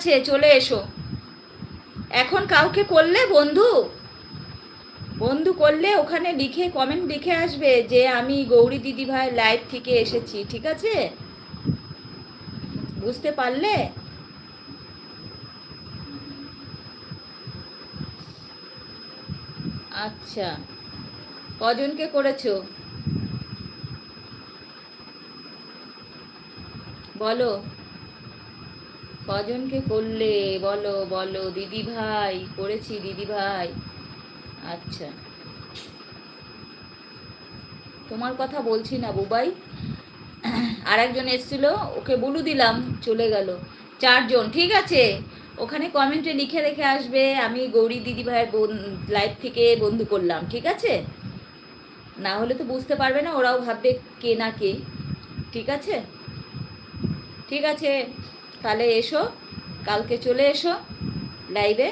আছে, চলে এসো। এখন কাউকে করলে বন্ধু বন্ধু করলে ওখানে লিখে কমেন্ট লিখে আসবে যে আমি গৌরী দিদি ভাই লাইভ থেকে এসেছি, ঠিক আছে? বুঝতে পারলে? আচ্ছা, কজনকে করেছো বলো? কজনকে করলে বলো বলো? দিদি ভাই করেছি, দিদি ভাই। আচ্ছা, তোমার কথা বলছি না বুবাই। আর একজন এসেছিল, ওকে বলু দিলাম, চলে গেল। চারজন, ঠিক আছে। ওখানে কমেন্টে লিখে রেখে আসবে আমি গৌরী দিদি ভাইয়ের লাইভ থেকে বন্ধু করলাম, ঠিক আছে? না হলে তো বুঝতে পারবে না, ওরাও ভাববে কে না কে। ঠিক আছে, ঠিক আছে। তাহলে এসো, কালকে চলে এসো লাইভে।